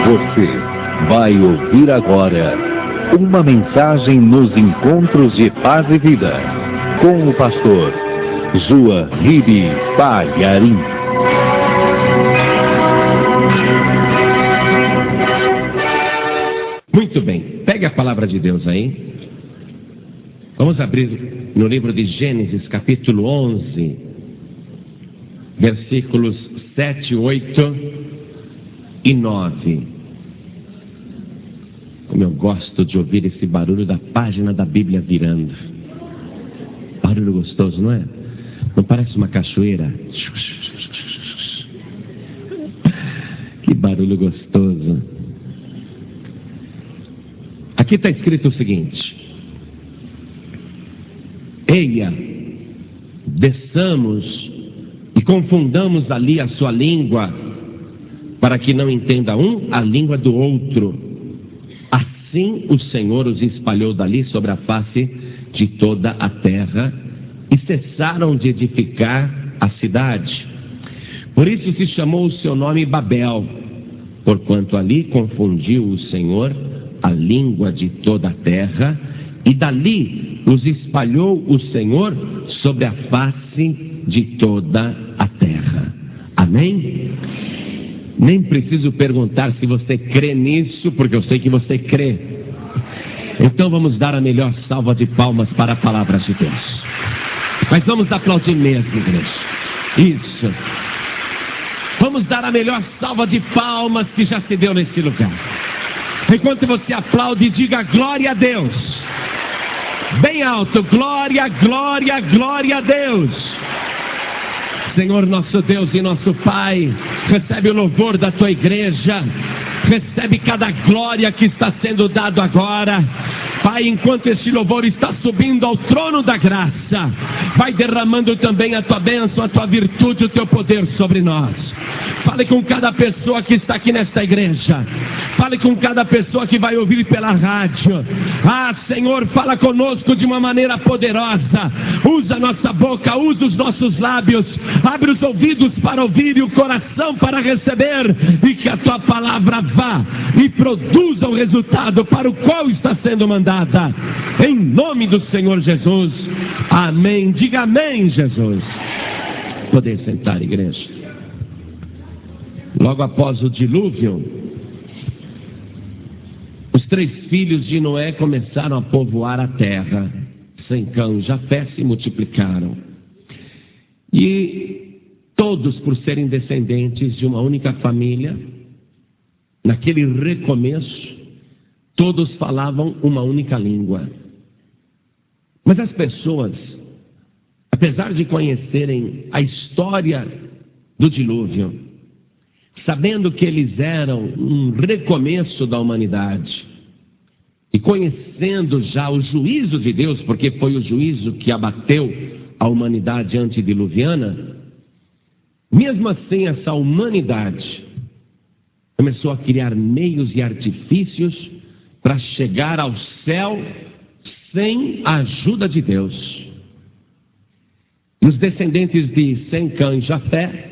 Você vai ouvir agora uma mensagem nos encontros de paz e vida com o pastor Juahiri Palharim. Muito bem, pegue a palavra de Deus aí. Vamos abrir no livro de Gênesis, capítulo 11, versículos 7, 8 e 9. Como eu gosto de ouvir esse barulho da página da Bíblia virando. Barulho gostoso, não é? Não parece uma cachoeira? Que barulho gostoso. Aqui está escrito o seguinte: eia, desçamos e confundamos ali a sua língua, para que não entenda um a língua do outro. Assim o Senhor os espalhou dali sobre a face de toda a terra, e cessaram de edificar a cidade. Por isso se chamou o seu nome Babel, porquanto ali confundiu o Senhor a língua de toda a terra, e dali os espalhou o Senhor sobre a face de toda a terra. Amém? Nem preciso perguntar se você crê nisso, porque eu sei que você crê. Então vamos dar a melhor salva de palmas para a palavra de Deus. Mas vamos aplaudir mesmo, igreja. Isso. Vamos dar a melhor salva de palmas que já se deu nesse lugar. Enquanto você aplaude, diga glória a Deus. Bem alto, glória, glória, glória a Deus. Senhor nosso Deus e nosso Pai, recebe o louvor da tua igreja, recebe cada glória que está sendo dado agora. Pai, enquanto este louvor está subindo ao trono da graça, vai derramando também a tua bênção, a tua virtude, o teu poder sobre nós. Fale com cada pessoa que está aqui nesta igreja. Fale com cada pessoa que vai ouvir pela rádio. Ah, Senhor, fala conosco de uma maneira poderosa. Usa a nossa boca, usa os nossos lábios. Abre os ouvidos para ouvir e o coração para receber. E que a tua palavra vá e produza o resultado para o qual está sendo mandada. Em nome do Senhor Jesus. Amém. Diga amém, Jesus. Poder sentar, igreja. Logo após o dilúvio, os 3 filhos de Noé começaram a povoar a terra. Sem Cã e Jafé se multiplicaram. E todos, por serem descendentes de uma única família, naquele recomeço, todos falavam uma única língua. Mas as pessoas, apesar de conhecerem a história do dilúvio, sabendo que eles eram um recomeço da humanidade, e conhecendo já o juízo de Deus, porque foi o juízo que abateu a humanidade antediluviana, mesmo assim essa humanidade começou a criar meios e artifícios para chegar ao céu sem a ajuda de Deus. E os descendentes de Sem, Cã e Jafé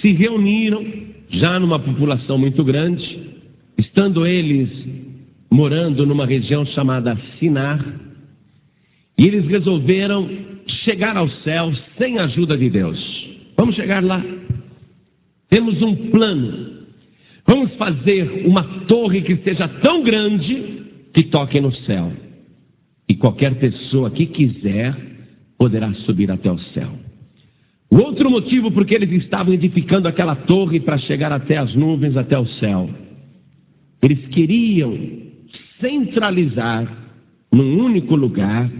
se reuniram, já numa população muito grande, estando eles morando numa região chamada Sinar, e eles resolveram chegar ao céu sem a ajuda de Deus. Vamos chegar lá. Temos um plano. Vamos fazer uma torre que seja tão grande que toque no céu. E qualquer pessoa que quiser poderá subir até o céu. O outro motivo por que eles estavam edificando aquela torre para chegar até as nuvens, até o céu, eles queriam centralizar num único lugar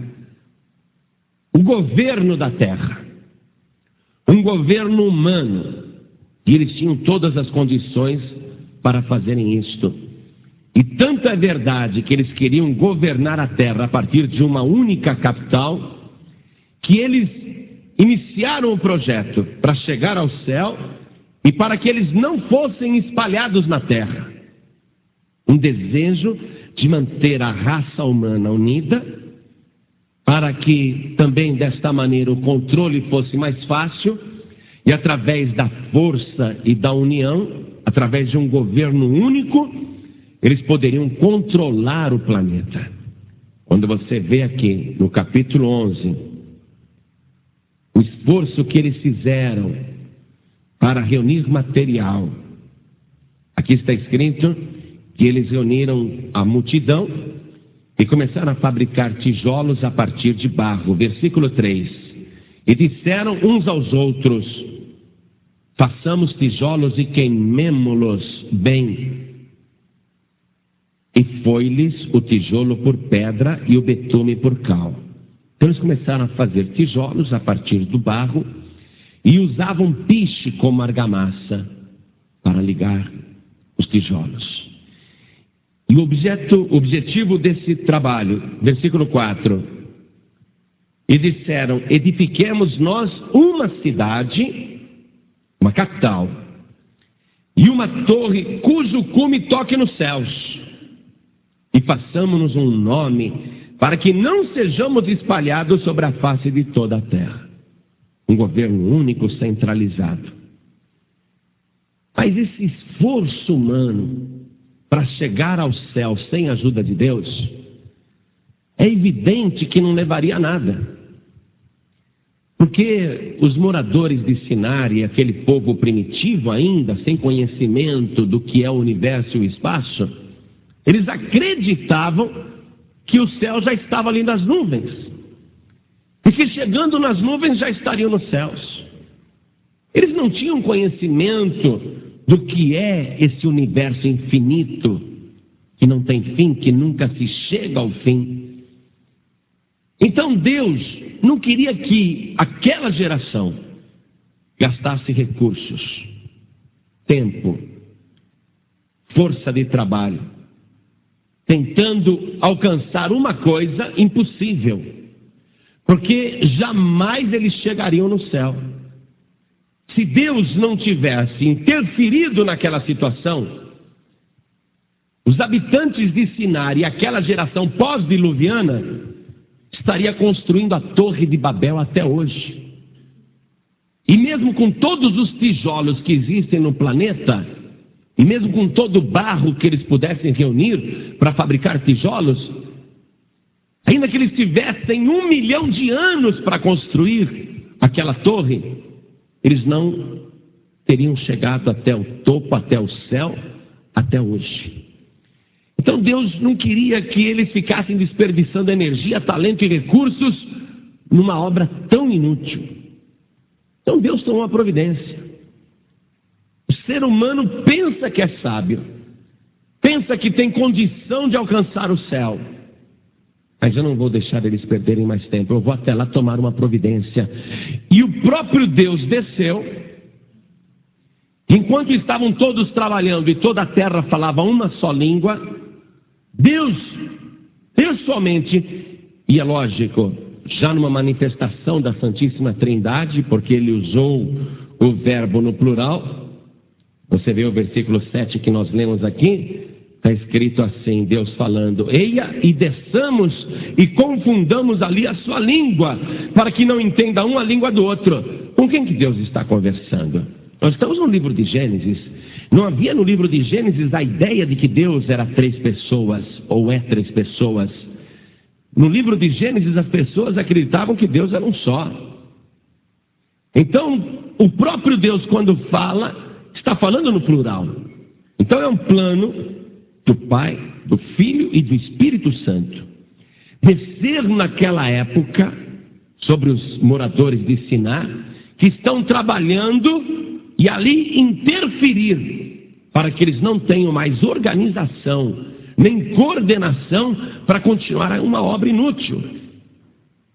o governo da terra, um governo humano, e eles tinham todas as condições para fazerem isto. E tanto é verdade que eles queriam governar a terra a partir de uma única capital, que eles iniciaram o projeto para chegar ao céu e para que eles não fossem espalhados na terra. Um desejo de manter a raça humana unida, para que também desta maneira o controle fosse mais fácil, e através da força e da união, através de um governo único, eles poderiam controlar o planeta. Quando você vê aqui no capítulo 11, o esforço que eles fizeram para reunir material, aqui está escrito que eles reuniram a multidão e começaram a fabricar tijolos a partir de barro. Versículo 3. E disseram uns aos outros: façamos tijolos e queimemo-los bem. E foi-lhes o tijolo por pedra e o betume por cal. Então eles começaram a fazer tijolos a partir do barro e usavam piche como argamassa para ligar os tijolos. E o objetivo desse trabalho, versículo 4, e disseram: edifiquemos nós uma cidade, uma capital, e uma torre cujo cume toque nos céus, e façamos-nos um nome, para que não sejamos espalhados sobre a face de toda a terra. Um governo único, centralizado. Mas esse esforço humano para chegar ao céu sem a ajuda de Deus, é evidente que não levaria a nada. Porque os moradores de Sinar e aquele povo primitivo ainda, sem conhecimento do que é o universo e o espaço, eles acreditavam que o céu já estava ali nas nuvens. E que chegando nas nuvens já estariam nos céus. Eles não tinham conhecimento do que é esse universo infinito, que não tem fim, que nunca se chega ao fim. Então Deus não queria que aquela geração gastasse recursos, tempo, força de trabalho, tentando alcançar uma coisa impossível, porque jamais eles chegariam no céu. Se Deus não tivesse interferido naquela situação, os habitantes de Sinar e aquela geração pós-diluviana estaria construindo a Torre de Babel até hoje. E mesmo com todos os tijolos que existem no planeta, e mesmo com todo o barro que eles pudessem reunir para fabricar tijolos, ainda que eles tivessem 1 milhão de anos para construir aquela torre, eles não teriam chegado até o topo, até o céu, até hoje. Então Deus não queria que eles ficassem desperdiçando energia, talento e recursos numa obra tão inútil. Então Deus tomou uma providência. O ser humano pensa que é sábio, pensa que tem condição de alcançar o céu. Mas eu não vou deixar eles perderem mais tempo, eu vou até lá tomar uma providência. E o próprio Deus desceu, enquanto estavam todos trabalhando e toda a terra falava uma só língua, Deus pessoalmente, e é lógico, já numa manifestação da Santíssima Trindade, porque ele usou o verbo no plural. Você vê o versículo 7 que nós lemos aqui, está escrito assim, Deus falando: eia, e desçamos e confundamos ali a sua língua, para que não entenda um a língua do outro. Com quem que Deus está conversando? Nós estamos no livro de Gênesis. Não havia no livro de Gênesis a ideia de que Deus era 3 pessoas, ou é 3 pessoas. No livro de Gênesis as pessoas acreditavam que Deus era um só. Então, o próprio Deus, quando fala, está falando no plural. Então é um plano do Pai, do Filho e do Espírito Santo descer naquela época sobre os moradores de Sinar, que estão trabalhando, e ali interferir para que eles não tenham mais organização nem coordenação para continuar uma obra inútil.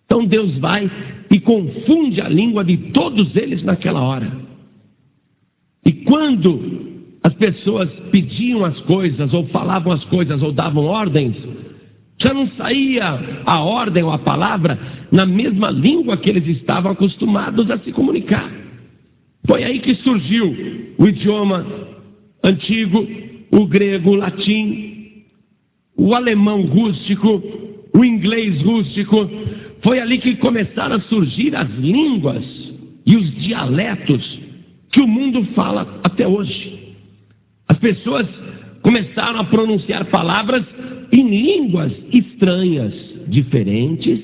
Então Deus vai e confunde a língua de todos eles naquela hora. E quando as pessoas pediam as coisas, ou falavam as coisas, ou davam ordens, já não saía a ordem ou a palavra na mesma língua que eles estavam acostumados a se comunicar. Foi aí que surgiu o idioma antigo, o grego, o latim, o alemão rústico, o inglês rústico. Foi ali que começaram a surgir as línguas e os dialetos que o mundo fala até hoje. As pessoas começaram a pronunciar palavras em línguas estranhas, diferentes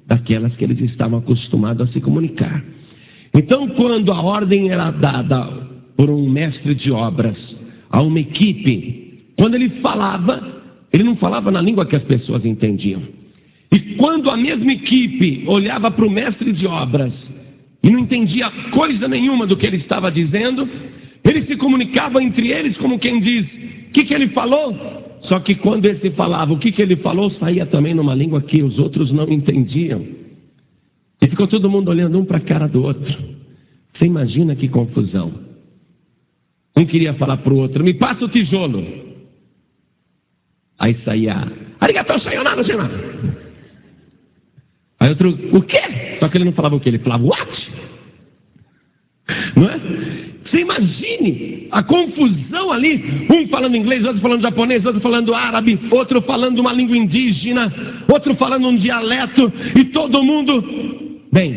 daquelas que eles estavam acostumados a se comunicar. Então, quando a ordem era dada por um mestre de obras a uma equipe, quando ele falava, ele não falava na língua que as pessoas entendiam. E quando a mesma equipe olhava para o mestre de obras e não entendia coisa nenhuma do que ele estava dizendo, eles se comunicavam entre eles como quem diz: o que ele falou? Só que quando esse falava o que ele falou, saía também numa língua que os outros não entendiam. E ficou todo mundo olhando um para a cara do outro. Você imagina que confusão. Um queria falar para o outro: me passa o tijolo. Aí saía: arigatou sayonara, sayonara. Aí outro: o quê? Só que ele não falava o quê? Ele falava what? Não é? Você imagine a confusão ali, um falando inglês, outro falando japonês, outro falando árabe, outro falando uma língua indígena, outro falando um dialeto, e todo mundo... Bem,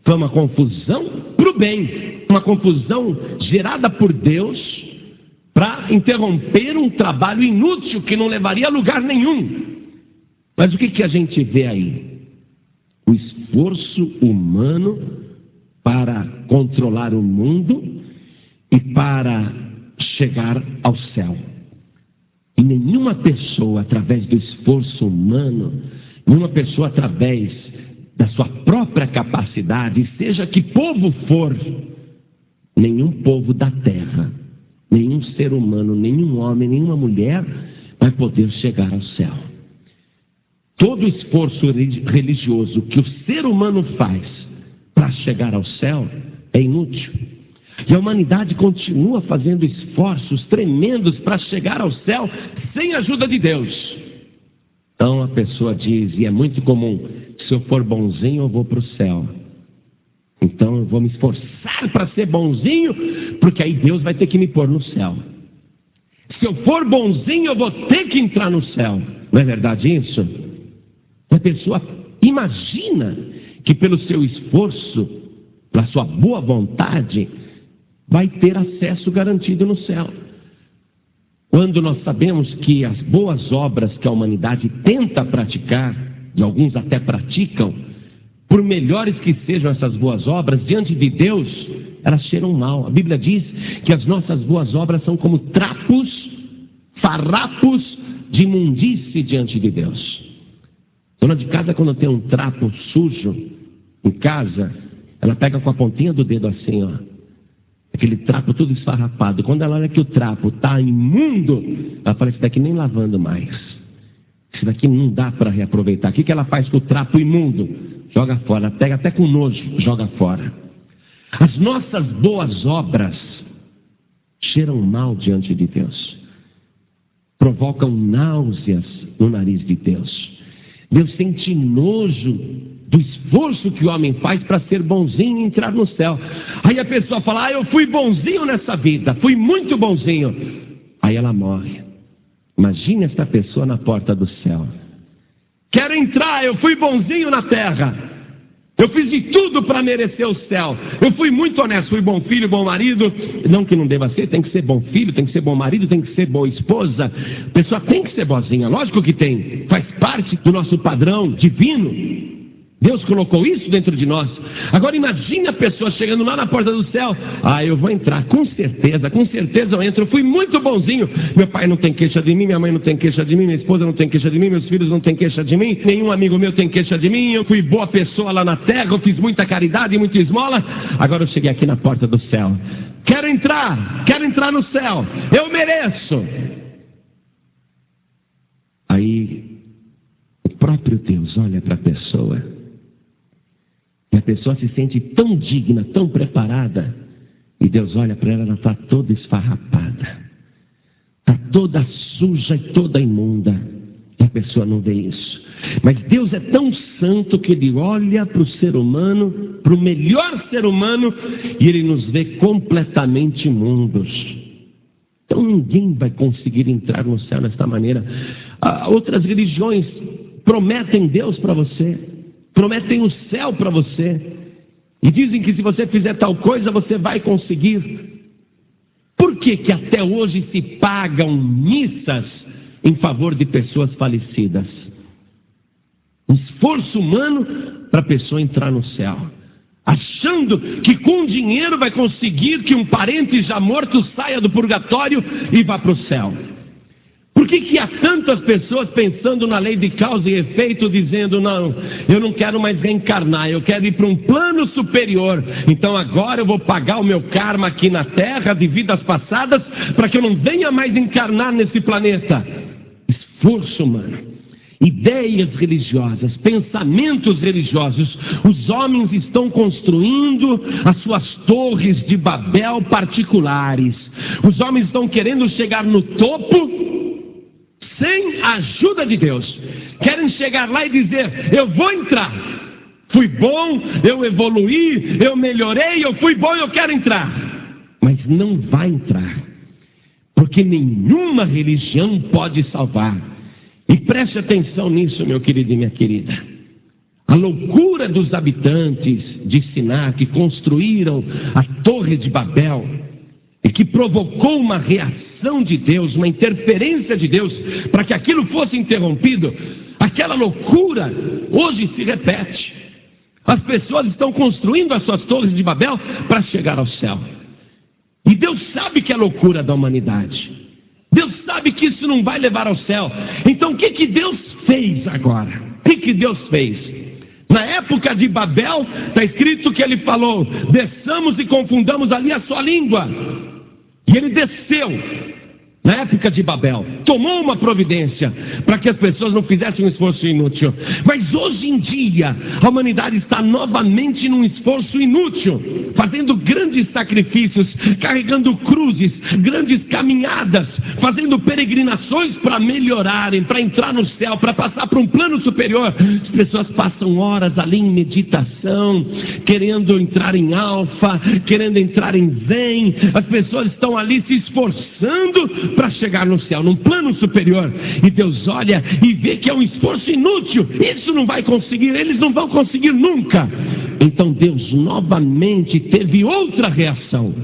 foi uma confusão para o bem, uma confusão gerada por Deus para interromper um trabalho inútil que não levaria a lugar nenhum. Mas o que a gente vê aí? O esforço humano para controlar o mundo e para chegar ao céu. E nenhuma pessoa, através do esforço humano, nenhuma pessoa, através da sua própria capacidade, seja que povo for, nenhum povo da terra, nenhum ser humano, nenhum homem, nenhuma mulher vai poder chegar ao céu. Todo esforço religioso que o ser humano faz para chegar ao céu é inútil. E a humanidade continua fazendo esforços tremendos para chegar ao céu sem a ajuda de Deus. Então a pessoa diz, e é muito comum: se eu for bonzinho eu vou para o céu. Então eu vou me esforçar para ser bonzinho, porque aí Deus vai ter que me pôr no céu. Se eu for bonzinho eu vou ter que entrar no céu. Não é verdade isso? A pessoa imagina que pelo seu esforço, pela sua boa vontade, vai ter acesso garantido no céu. Quando nós sabemos que as boas obras que a humanidade tenta praticar, e alguns até praticam, por melhores que sejam essas boas obras, diante de Deus, elas cheiram mal. A Bíblia diz que as nossas boas obras são como trapos, farrapos de imundície diante de Deus. Dona de casa, quando tem um trapo sujo em casa, ela pega com a pontinha do dedo assim, ó, aquele trapo todo esfarrapado. Quando ela olha que o trapo está imundo, ela fala: esse daqui nem lavando mais, esse daqui não dá para reaproveitar. O que ela faz com o trapo imundo? Joga fora. Ela pega até com nojo, joga fora. As nossas boas obras cheiram mal diante de Deus, provocam náuseas no nariz de Deus. Deus sente nojo do esforço que o homem faz para ser bonzinho e entrar no céu. Aí a pessoa fala: eu fui bonzinho nessa vida, fui muito bonzinho. Aí ela morre. Imagine essa pessoa na porta do céu: quero entrar, eu fui bonzinho na terra, eu fiz de tudo para merecer o céu, eu fui muito honesto, fui bom filho, bom marido. Não que não deva ser, tem que ser bom filho, tem que ser bom marido, tem que ser boa esposa. A pessoa tem que ser boazinha, lógico que tem, faz parte do nosso padrão divino. Deus colocou isso dentro de nós. Agora imagine a pessoa chegando lá na porta do céu: eu vou entrar, com certeza eu entro, eu fui muito bonzinho. Meu pai não tem queixa de mim, minha mãe não tem queixa de mim, minha esposa não tem queixa de mim, meus filhos não tem queixa de mim, nenhum amigo meu tem queixa de mim, eu fui boa pessoa lá na terra, eu fiz muita caridade, muita esmola. Agora eu cheguei aqui na porta do céu, quero entrar no céu, eu mereço. Aí o próprio Deus olha para a pessoa, e a pessoa se sente tão digna, tão preparada, e Deus olha para ela, ela está toda esfarrapada, está toda suja e toda imunda, e a pessoa não vê isso. Mas Deus é tão santo que Ele olha para o ser humano, para o melhor ser humano, e Ele nos vê completamente imundos. Então ninguém vai conseguir entrar no céu desta maneira. Outras religiões prometem Deus para você, prometem o céu para você, e dizem que se você fizer tal coisa, você vai conseguir. Por que que até hoje se pagam missas em favor de pessoas falecidas? Um esforço humano para a pessoa entrar no céu, achando que com dinheiro vai conseguir que um parente já morto saia do purgatório e vá para o céu. Por que que há tantas pessoas pensando na lei de causa e efeito, dizendo, não, eu não quero mais reencarnar, eu quero ir para um plano superior, então agora eu vou pagar o meu karma aqui na Terra de vidas passadas, para que eu não venha mais encarnar nesse planeta? Esforço humano, ideias religiosas, pensamentos religiosos. Os homens estão construindo as suas torres de Babel particulares. Os homens estão querendo chegar no topo sem a ajuda de Deus. Querem chegar lá e dizer, eu vou entrar, fui bom, eu evoluí, eu melhorei, eu fui bom, eu quero entrar. Mas não vai entrar, porque nenhuma religião pode salvar. E preste atenção nisso, meu querido e minha querida. A loucura dos habitantes de Siná, que construíram a Torre de Babel, e que provocou uma reação de Deus, uma interferência de Deus, para que aquilo fosse interrompido, aquela loucura hoje se repete. As pessoas estão construindo as suas torres de Babel para chegar ao céu. E Deus sabe que é loucura da humanidade. Deus sabe que isso não vai levar ao céu. Então o que que Deus fez agora? O que que Deus fez? Na época de Babel, está escrito que ele falou, desçamos e confundamos ali a sua língua. E ele desceu na época de Babel, tomou uma providência para que as pessoas não fizessem um esforço inútil. Mas hoje em dia, a humanidade está novamente num esforço inútil, fazendo grandes sacrifícios, carregando cruzes, grandes caminhadas, fazendo peregrinações para melhorarem, para entrar no céu, para passar para um plano superior. As pessoas passam horas ali em meditação, querendo entrar em alfa, querendo entrar em zen. As pessoas estão ali se esforçando para chegar no céu, num plano superior. E Deus olha e vê que é um esforço inútil. Isso não vai conseguir, eles não vão conseguir nunca. Então Deus novamente teve outra reação.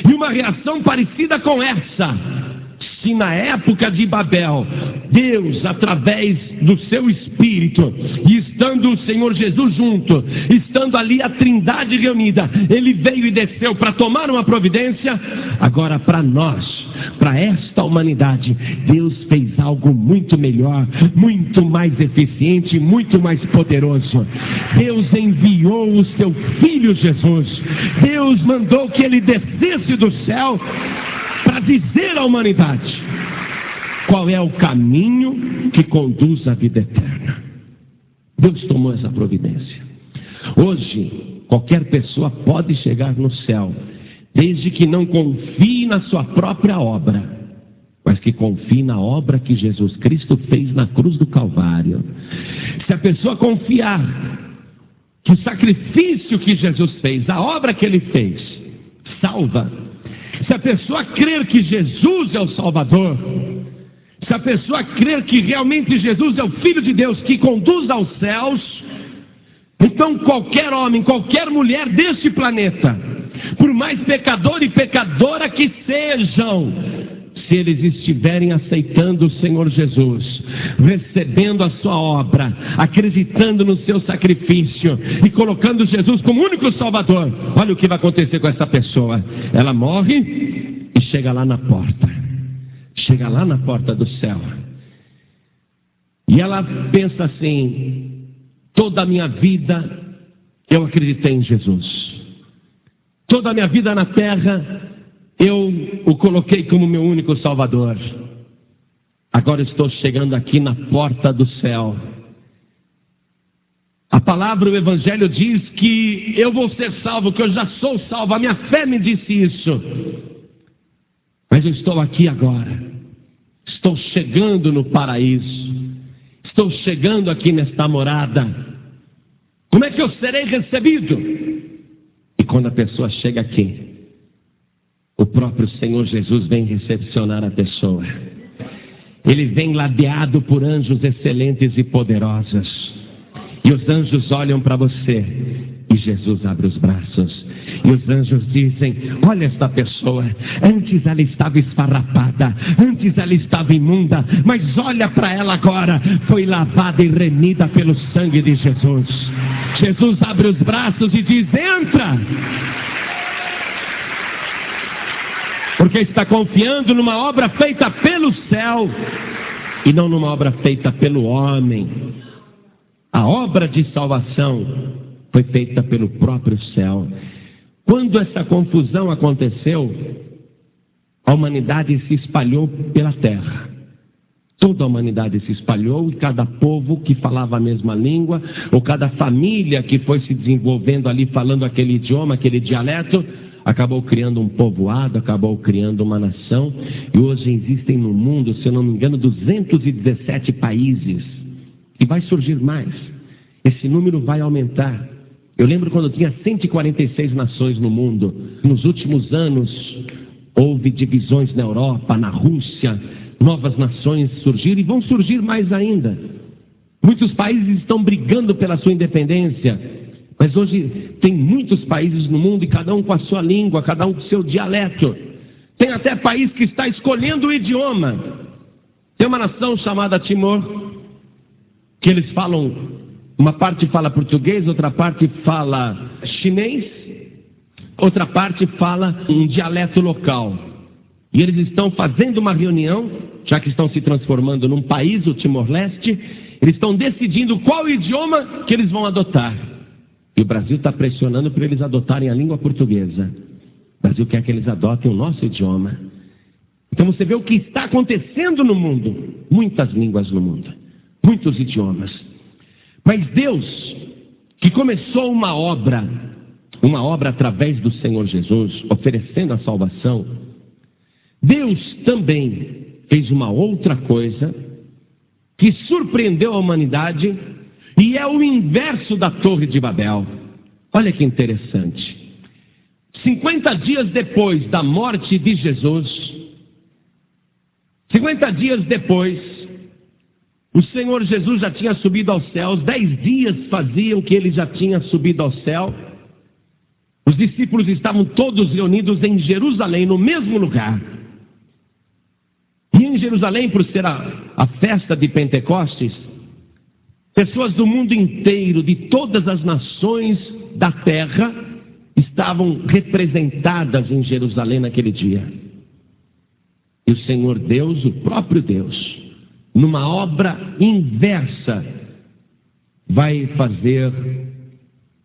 E uma reação parecida com essa. Se na época de Babel, Deus, através do seu Espírito, e estando o Senhor Jesus junto, estando ali a Trindade reunida, ele veio e desceu para tomar uma providência. Agora para nós, para esta humanidade, Deus fez algo muito melhor, muito mais eficiente, muito mais poderoso. Deus enviou o seu Filho Jesus. Deus mandou que ele descesse do céu para dizer à humanidade qual é o caminho que conduz à vida eterna. Deus tomou essa providência. Hoje, qualquer pessoa pode chegar no céu, desde que não confie na sua própria obra, mas que confie na obra que Jesus Cristo fez na cruz do Calvário. Se a pessoa confiar que o sacrifício que Jesus fez, a obra que ele fez, salva. Se a pessoa crer que Jesus é o Salvador, se a pessoa crer que realmente Jesus é o Filho de Deus que conduz aos céus, então qualquer homem, qualquer mulher deste planeta, por mais pecador e pecadora que sejam, se eles estiverem aceitando o Senhor Jesus, recebendo a sua obra, acreditando no seu sacrifício e colocando Jesus como único Salvador, olha o que vai acontecer com essa pessoa. Ela morre e chega lá na porta, chega lá na porta do céu, e ela pensa assim: toda a minha vida eu acreditei em Jesus, toda a minha vida na terra eu o coloquei como meu único Salvador. Agora estou chegando aqui na porta do céu. A palavra, o Evangelho diz que eu vou ser salvo, que eu já sou salvo. A minha fé me disse isso. Mas eu estou aqui agora. Estou chegando no paraíso. Estou chegando aqui nesta morada. Como é que eu serei recebido? E quando a pessoa chega aqui, o próprio Senhor Jesus vem recepcionar a pessoa. Ele vem ladeado por anjos excelentes e poderosos. E os anjos olham para você. E Jesus abre os braços. E os anjos dizem: olha esta pessoa, antes ela estava esfarrapada, antes ela estava imunda, mas olha para ela agora, foi lavada e remida pelo sangue de Jesus. Jesus abre os braços e diz: entra! Porque está confiando numa obra feita pelo céu e não numa obra feita pelo homem. A obra de salvação foi feita pelo próprio céu. Quando essa confusão aconteceu, a humanidade se espalhou pela terra. Toda a humanidade se espalhou, e cada povo que falava a mesma língua, ou cada família que foi se desenvolvendo ali falando aquele idioma, aquele dialeto, acabou criando um povoado, acabou criando uma nação. E hoje existem no mundo, se eu não me engano, 217 países. E vai surgir mais. Esse número vai aumentar. Eu lembro quando tinha 146 nações no mundo. Nos últimos anos, houve divisões na Europa, na Rússia. Novas nações surgiram e vão surgir mais ainda. Muitos países estão brigando pela sua independência. Mas hoje tem muitos países no mundo e cada um com a sua língua, cada um com o seu dialeto. Tem até país que está escolhendo o idioma. Tem uma nação chamada Timor, que eles falam, uma parte fala português, outra parte fala chinês, outra parte fala um dialeto local. E eles estão fazendo uma reunião, já que estão se transformando num país, o Timor-Leste, eles estão decidindo qual idioma que eles vão adotar. E o Brasil está pressionando para eles adotarem a língua portuguesa. O Brasil quer que eles adotem o nosso idioma. Então você vê o que está acontecendo no mundo. Muitas línguas no mundo, muitos idiomas. Mas Deus, que começou uma obra através do Senhor Jesus, oferecendo a salvação, Deus também fez uma outra coisa que surpreendeu a humanidade, e é o inverso da Torre de Babel. Olha que interessante. 50 dias depois da morte de Jesus, 50 dias depois, o Senhor Jesus já tinha subido aos céus. 10 dias faziam que ele já tinha subido ao céu. Os discípulos estavam todos reunidos em Jerusalém, no mesmo lugar. E em Jerusalém, por ser a festa de Pentecostes, pessoas do mundo inteiro, de todas as nações da terra, estavam representadas em Jerusalém naquele dia. E o Senhor Deus, o próprio Deus, numa obra inversa, vai fazer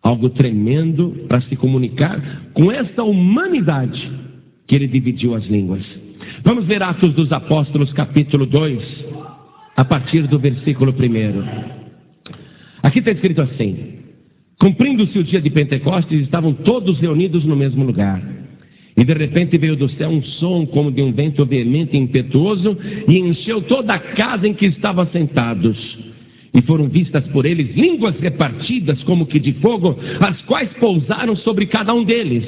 algo tremendo para se comunicar com essa humanidade que ele dividiu as línguas. Vamos ver Atos dos Apóstolos, capítulo 2, a partir do versículo 1. Aqui está escrito assim: cumprindo-se o dia de Pentecostes, estavam todos reunidos no mesmo lugar. E de repente veio do céu um som como de um vento veemente e impetuoso, e encheu toda a casa em que estavam sentados. E foram vistas por eles línguas repartidas como que de fogo, as quais pousaram sobre cada um deles.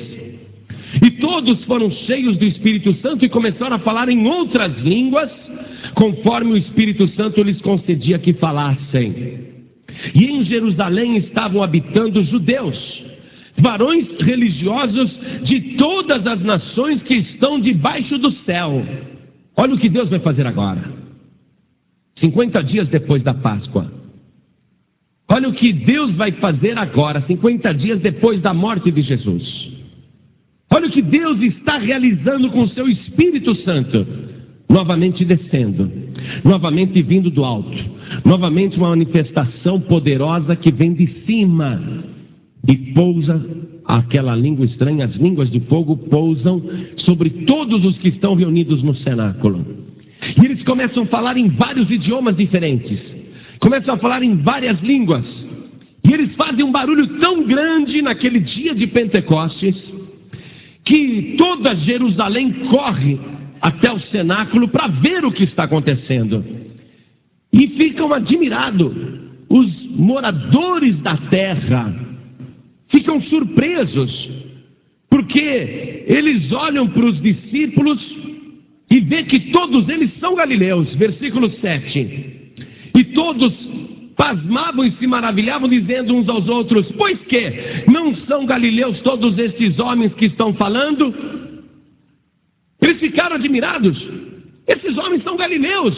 E todos foram cheios do Espírito Santo e começaram a falar em outras línguas, conforme o Espírito Santo lhes concedia que falassem. E em Jerusalém estavam habitando judeus, varões religiosos de todas as nações que estão debaixo do céu. Olha o que Deus vai fazer agora, 50 dias depois da Páscoa. Olha o que Deus vai fazer agora, 50 dias depois da morte de Jesus. Olha o que Deus está realizando com o seu Espírito Santo, novamente descendo, novamente vindo do alto, novamente uma manifestação poderosa que vem de cima e pousa aquela língua estranha. As línguas de fogo pousam sobre todos os que estão reunidos no cenáculo. E eles começam a falar em vários idiomas diferentes, começam a falar em várias línguas. E eles fazem um barulho tão grande naquele dia de Pentecostes, que toda Jerusalém corre até o cenáculo para ver o que está acontecendo. E ficam admirados. Os moradores da terra ficam surpresos, porque eles olham para os discípulos e vê que todos eles são galileus. Versículo 7. E todos pasmavam e se maravilhavam, dizendo uns aos outros: pois que não não são galileus todos esses homens que estão falando? Eles ficaram admirados. Esses homens são galileus.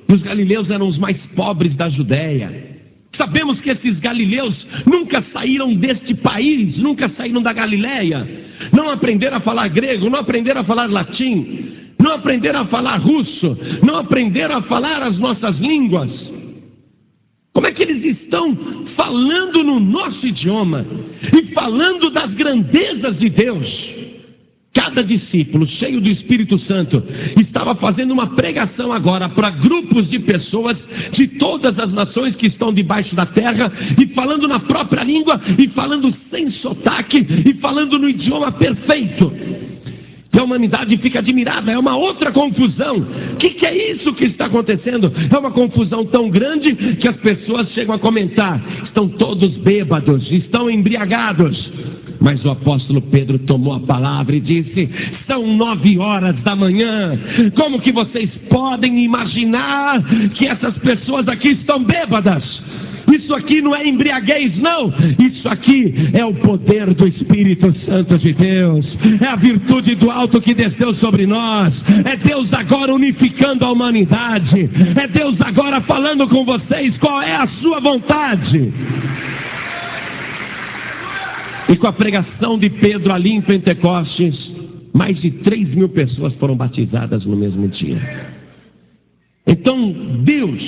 Os galileus eram os mais pobres da Judéia. Sabemos que esses galileus nunca saíram deste país, nunca saíram da Galileia. Não aprenderam a falar grego, não aprenderam a falar latim, não aprenderam a falar russo, não aprenderam a falar as nossas línguas. Como é que eles estão falando no nosso idioma e falando das grandezas de Deus? Cada discípulo, cheio do Espírito Santo, estava fazendo uma pregação agora para grupos de pessoas de todas as nações que estão debaixo da terra, e falando na própria língua, e falando sem sotaque, e falando no idioma perfeito. E a humanidade fica admirada, é uma outra confusão. O que é isso que está acontecendo? É uma confusão tão grande que as pessoas chegam a comentar: estão todos bêbados, estão embriagados. Mas o apóstolo Pedro tomou a palavra e disse: são 9h da manhã. Como que vocês podem imaginar que essas pessoas aqui estão bêbadas? Isso aqui não é embriaguez, não. Isso aqui é o poder do Espírito Santo de Deus. É a virtude do alto que desceu sobre nós. É Deus agora unificando a humanidade. É Deus agora falando com vocês qual é a sua vontade. E com a pregação de Pedro ali em Pentecostes, mais de 3.000 pessoas foram batizadas no mesmo dia. Então Deus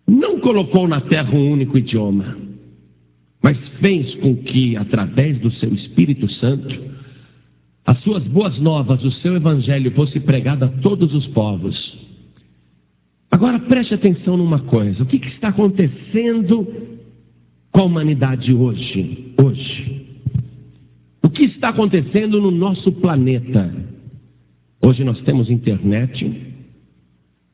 não colocou na terra um único idioma, mas fez com que, através do seu Espírito Santo, as suas boas novas, o seu evangelho fosse pregado a todos os povos. Agora preste atenção numa coisa: o que está acontecendo com a humanidade hoje? O que está acontecendo no nosso planeta? Hoje nós temos internet.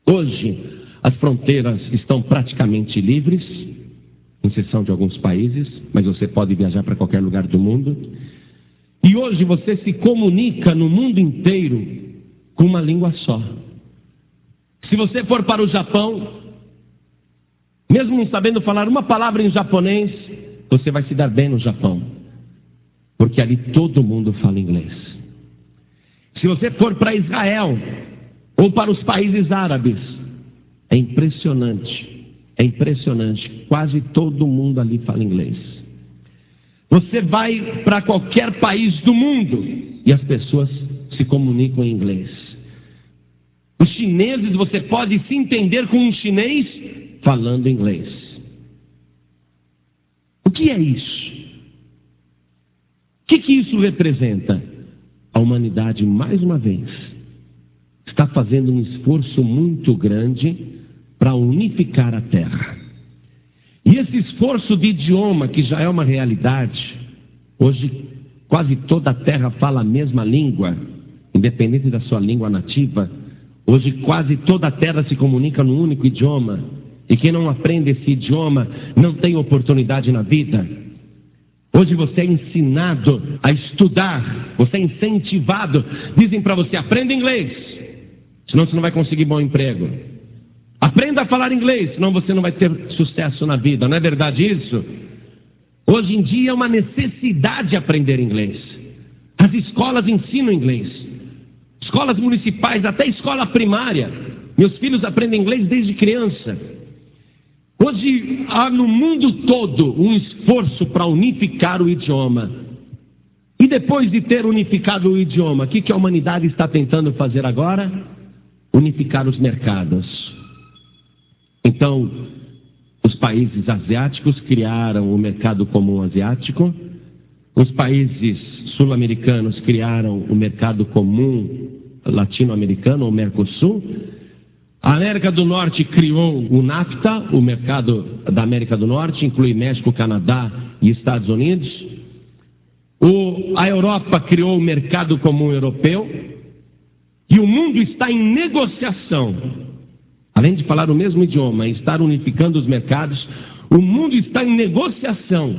Hoje as fronteiras estão praticamente livres, com exceção de alguns países, mas você pode viajar para qualquer lugar do mundo. E hoje você se comunica no mundo inteiro com uma língua só. Se você for para o Japão, mesmo não sabendo falar uma palavra em japonês, você vai se dar bem no Japão, porque ali todo mundo fala inglês. Se você for para Israel ou para os países árabes, é impressionante, quase todo mundo ali fala inglês. Você vai para qualquer país do mundo e as pessoas se comunicam em inglês. Os chineses, você pode se entender com um chinês falando inglês. O que é isso? O que isso representa? A humanidade, mais uma vez, está fazendo um esforço muito grande para unificar a terra. E esse esforço de idioma, que já é uma realidade, hoje quase toda a terra fala a mesma língua, independente da sua língua nativa. Hoje quase toda a terra se comunica num único idioma, e quem não aprende esse idioma não tem oportunidade na vida. Hoje você é ensinado a estudar, você é incentivado. Dizem para você: aprenda inglês, senão você não vai conseguir bom emprego. Aprenda a falar inglês, senão você não vai ter sucesso na vida. Não é verdade isso? Hoje em dia é uma necessidade aprender inglês. As escolas ensinam inglês. Escolas municipais, até escola primária. Meus filhos aprendem inglês desde criança. Hoje há no mundo todo um esforço para unificar o idioma. E depois de ter unificado o idioma, o que a humanidade está tentando fazer agora? Unificar os mercados. Então, os países asiáticos criaram o mercado comum asiático. Os países sul-americanos criaram o mercado comum latino-americano, o Mercosul. A América do Norte criou o NAFTA, o mercado da América do Norte, inclui México, Canadá e Estados Unidos. A Europa criou o mercado comum europeu. E o mundo está em negociação. Além de falar o mesmo idioma e estar unificando os mercados, o mundo está em negociação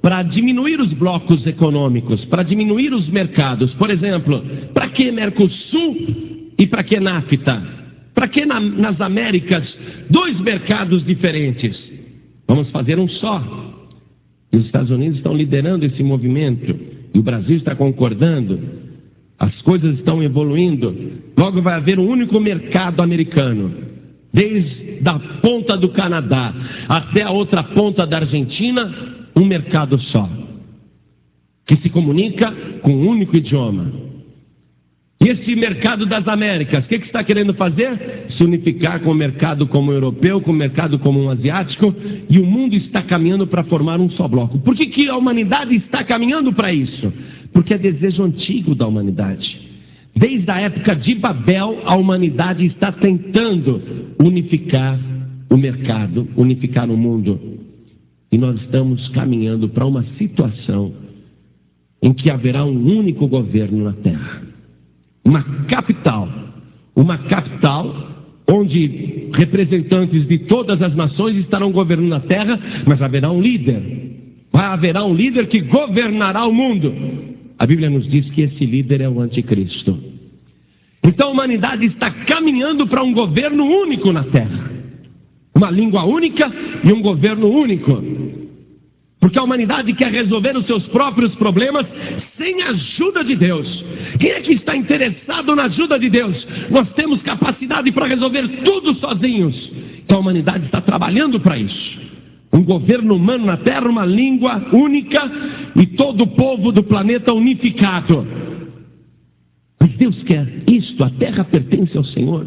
para diminuir os blocos econômicos, para diminuir os mercados. Por exemplo, para que Mercosul e para que NAFTA? Para que nas Américas dois mercados diferentes? Vamos fazer um só. E os Estados Unidos estão liderando esse movimento, e o Brasil está concordando, as coisas estão evoluindo. Logo vai haver um único mercado americano, desde a ponta do Canadá até a outra ponta da Argentina, um mercado só, que se comunica com um único idioma. E esse mercado das Américas, o que está querendo fazer? Se unificar com o mercado comum europeu, com o mercado comum asiático, e o mundo está caminhando para formar um só bloco. Por que a humanidade está caminhando para isso? Porque é desejo antigo da humanidade. Desde a época de Babel, a humanidade está tentando unificar o mercado, unificar o mundo. E nós estamos caminhando para uma situação em que haverá um único governo na Terra. Uma capital onde representantes de todas as nações estarão governando a Terra, mas haverá um líder. Haverá um líder que governará o mundo. A Bíblia nos diz que esse líder é o anticristo. Então a humanidade está caminhando para um governo único na Terra. Uma língua única e um governo único. Porque a humanidade quer resolver os seus próprios problemas sem a ajuda de Deus. Quem é que está interessado na ajuda de Deus? Nós temos capacidade para resolver tudo sozinhos. Então a humanidade está trabalhando para isso. Um governo humano na Terra, uma língua única e todo o povo do planeta unificado. Mas Deus quer isto, a Terra pertence ao Senhor.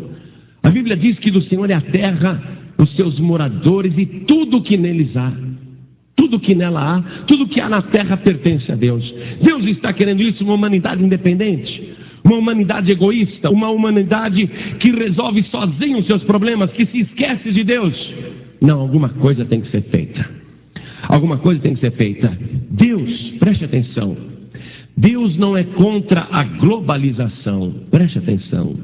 A Bíblia diz que do Senhor é a terra, os seus moradores e tudo o que neles há. Tudo que nela há, tudo que há na terra pertence a Deus. Deus está querendo isso, uma humanidade independente, uma humanidade egoísta, uma humanidade que resolve sozinho os seus problemas, que se esquece de Deus. Não, alguma coisa tem que ser feita. Alguma coisa tem que ser feita. Deus, preste atenção, Deus não é contra a globalização. Preste atenção.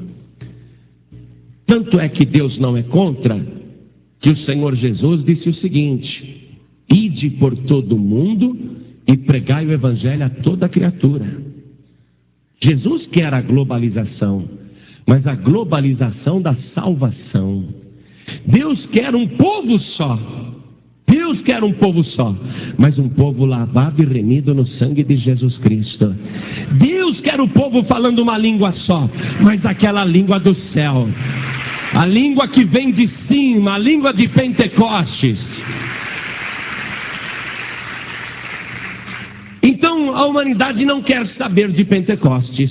Tanto é que Deus não é contra, que o Senhor Jesus disse o seguinte: ide por todo o mundo e pregai o evangelho a toda criatura. Jesus quer a globalização, mas a globalização da salvação. Deus quer um povo só. Deus quer um povo só, mas um povo lavado e remido no sangue de Jesus Cristo. Deus quer o povo falando uma língua só, mas aquela língua do céu, a língua que vem de cima, a língua de Pentecostes. Então a humanidade não quer saber de Pentecostes,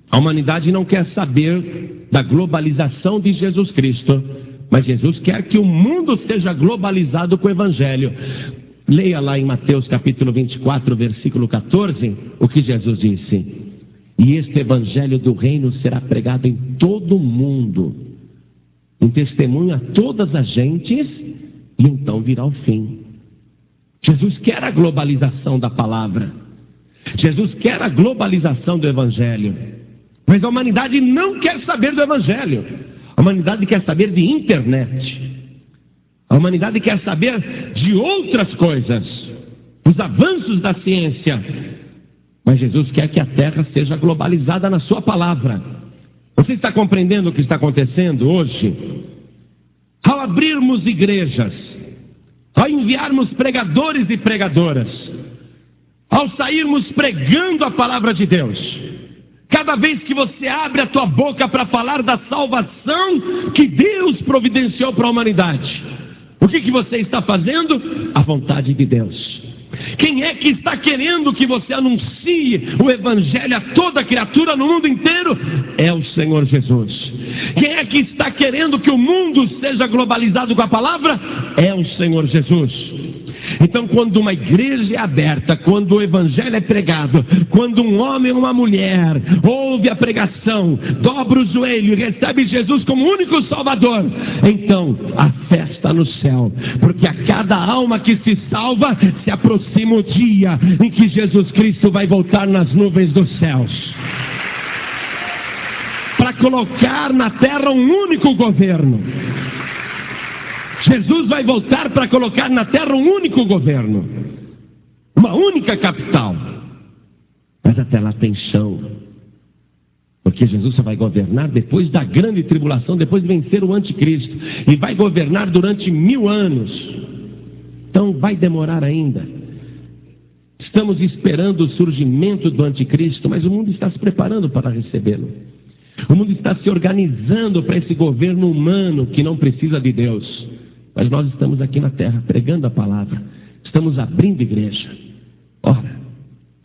a humanidade não quer saber da globalização de Jesus Cristo, mas Jesus quer que o mundo seja globalizado com o Evangelho. Leia lá em Mateus capítulo 24, versículo 14, o que Jesus disse: e este Evangelho do reino será pregado em todo o mundo, em testemunho a todas as gentes, e então virá o fim. Jesus quer a globalização da palavra. Jesus quer a globalização do Evangelho. Mas a humanidade não quer saber do Evangelho. A humanidade quer saber de internet. A humanidade quer saber de outras coisas, os avanços da ciência. Mas Jesus quer que a terra seja globalizada na sua palavra. Você está compreendendo o que está acontecendo hoje? Ao abrirmos igrejas, ao enviarmos pregadores e pregadoras, ao sairmos pregando a palavra de Deus, cada vez que você abre a tua boca para falar da salvação que Deus providenciou para a humanidade, o que você está fazendo? A vontade de Deus. Quem é que está querendo que você anuncie o Evangelho a toda criatura no mundo inteiro? É o Senhor Jesus. Quem é que está querendo que o mundo seja globalizado com a palavra? É o Senhor Jesus. Então, quando uma igreja é aberta, quando o Evangelho é pregado, quando um homem ou uma mulher ouve a pregação, dobra o joelho e recebe Jesus como único Salvador, então a festa no céu, porque a cada alma que se salva, se aproxima o dia em que Jesus Cristo vai voltar nas nuvens dos céus, para colocar na terra um único governo. Jesus vai voltar para colocar na terra um único governo, uma única capital. Mas até lá tem chão, porque Jesus só vai governar depois da grande tribulação, depois de vencer o anticristo, e vai governar durante 1000 anos. Então vai demorar ainda. Estamos esperando o surgimento do anticristo, mas o mundo está se preparando para recebê-lo. O mundo está se organizando para esse governo humano que não precisa de Deus. Mas nós estamos aqui na terra pregando a palavra. Estamos abrindo igreja. Ora,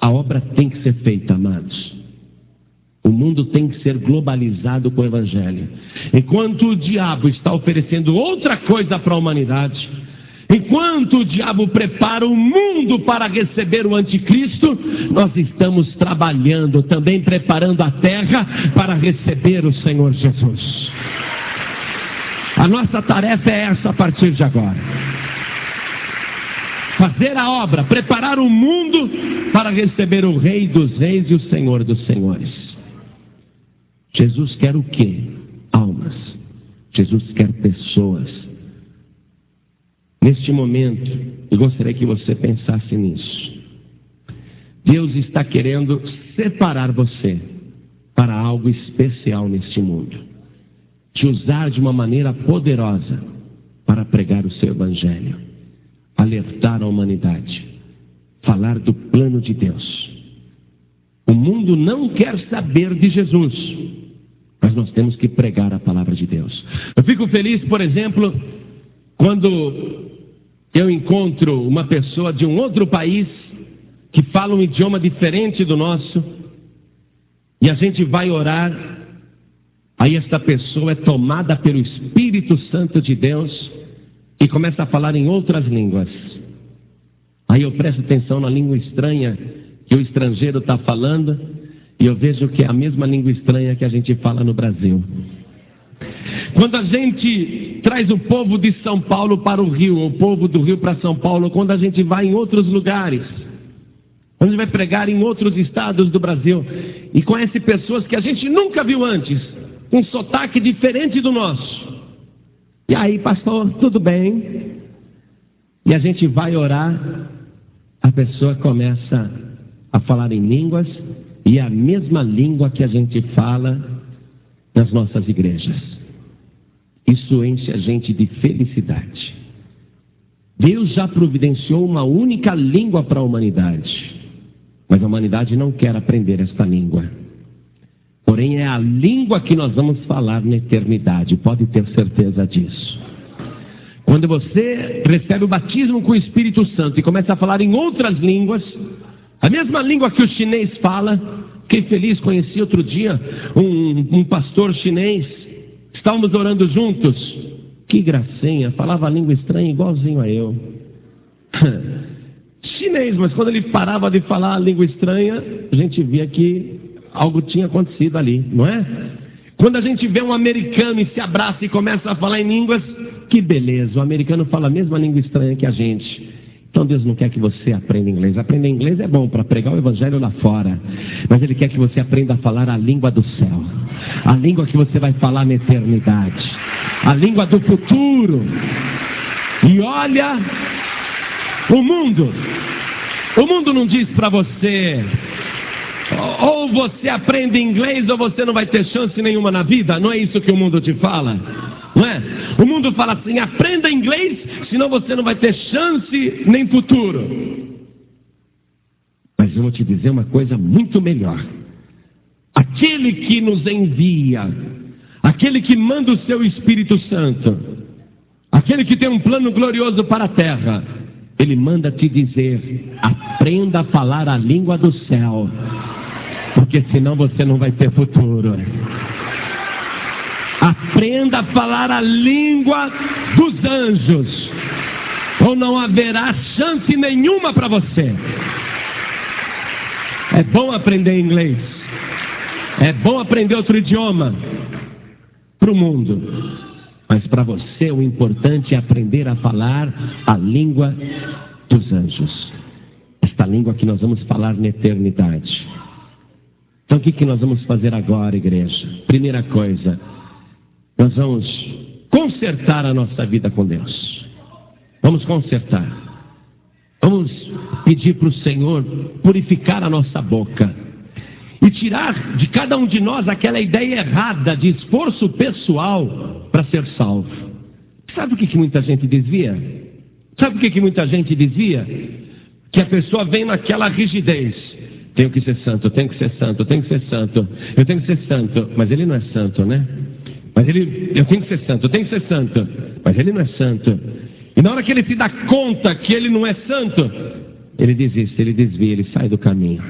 a obra tem que ser feita, amados. O mundo tem que ser globalizado com o evangelho. Enquanto o diabo está oferecendo outra coisa para a humanidade, enquanto o diabo prepara o mundo para receber o anticristo, nós estamos trabalhando, também preparando a terra para receber o Senhor Jesus. A nossa tarefa é essa a partir de agora. Fazer a obra, preparar o mundo para receber o Rei dos Reis e o Senhor dos Senhores. Jesus quer o quê? Almas. Jesus quer pessoas. Neste momento, eu gostaria que você pensasse nisso. Deus está querendo separar você para algo especial neste mundo. Te usar de uma maneira poderosa para pregar o seu evangelho. Alertar a humanidade. Falar do plano de Deus. O mundo não quer saber de Jesus, mas nós temos que pregar a palavra de Deus. Eu fico feliz, por exemplo, quando eu encontro uma pessoa de um outro país que fala um idioma diferente do nosso e a gente vai orar, aí esta pessoa é tomada pelo Espírito Santo de Deus e começa a falar em outras línguas. Aí eu presto atenção na língua estranha que o estrangeiro está falando e eu vejo que é a mesma língua estranha que a gente fala no Brasil. Quando a gente traz o povo de São Paulo para o Rio, ou o povo do Rio para São Paulo, quando a gente vai em outros lugares, quando a gente vai pregar em outros estados do Brasil, e conhece pessoas que a gente nunca viu antes, um sotaque diferente do nosso. E aí, pastor, tudo bem? E a gente vai orar, a pessoa começa a falar em línguas, e é a mesma língua que a gente fala nas nossas igrejas. Isso enche a gente de felicidade. Deus já providenciou uma única língua para a humanidade, mas a humanidade não quer aprender esta língua. Porém, é a língua que nós vamos falar na eternidade, pode ter certeza disso. Quando você recebe o batismo com o Espírito Santo e começa a falar em outras línguas, a mesma língua que o chinês fala, fiquei feliz, conheci outro dia um pastor chinês, estávamos orando juntos, que gracinha, falava a língua estranha igualzinho a eu. Chinês, mas quando ele parava de falar a língua estranha, a gente via que algo tinha acontecido ali, não é? Quando a gente vê um americano e se abraça e começa a falar em línguas, que beleza, o americano fala a mesma língua estranha que a gente. Então Deus não quer que você aprenda inglês. Aprender inglês é bom para pregar o evangelho lá fora, mas Ele quer que você aprenda a falar a língua do céu, a língua que você vai falar na eternidade, a língua do futuro. E olha, o mundo não diz para você, ou você aprende inglês ou você não vai ter chance nenhuma na vida. Não é isso que o mundo te fala, não é? O mundo fala assim, aprenda inglês, senão você não vai ter chance nem futuro. Mas eu vou te dizer uma coisa muito melhor. Aquele que nos envia, aquele que manda o seu Espírito Santo, aquele que tem um plano glorioso para a terra, ele manda te dizer, aprenda a falar a língua do céu, porque senão você não vai ter futuro. Aprenda a falar a língua dos anjos, ou não haverá chance nenhuma para você. É bom aprender inglês, é bom aprender outro idioma para o mundo, mas para você o importante é aprender a falar a língua dos anjos, esta língua que nós vamos falar na eternidade. Então o que nós vamos fazer agora, igreja? Primeira coisa, nós vamos consertar a nossa vida com Deus. Vamos consertar. Vamos pedir para o Senhor purificar a nossa boca e tirar de cada um de nós aquela ideia errada de esforço pessoal para ser salvo. Sabe o que muita gente dizia? Sabe o que muita gente dizia? que a pessoa vem naquela rigidez. Tenho que ser santo, tenho que ser santo, tenho que ser santo, eu tenho que ser santo, mas ele não é santo, né? Eu tenho que ser santo, eu tenho que ser santo, mas ele não é santo. E na hora que ele se dá conta que ele não é santo, ele desiste, ele desvia, ele sai do caminho.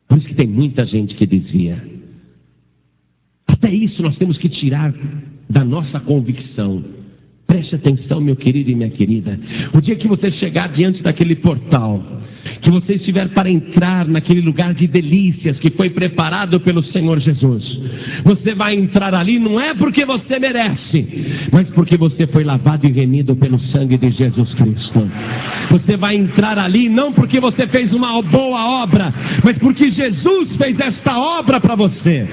Por isso que tem muita gente que desvia. Até isso nós temos que tirar da nossa convicção. Preste atenção, meu querido e minha querida. O dia que você chegar diante daquele portal, que você estiver para entrar naquele lugar de delícias que foi preparado pelo Senhor Jesus, você vai entrar ali não é porque você merece, mas porque você foi lavado e remido pelo sangue de Jesus Cristo. Você vai entrar ali não porque você fez uma boa obra, mas porque Jesus fez esta obra para você.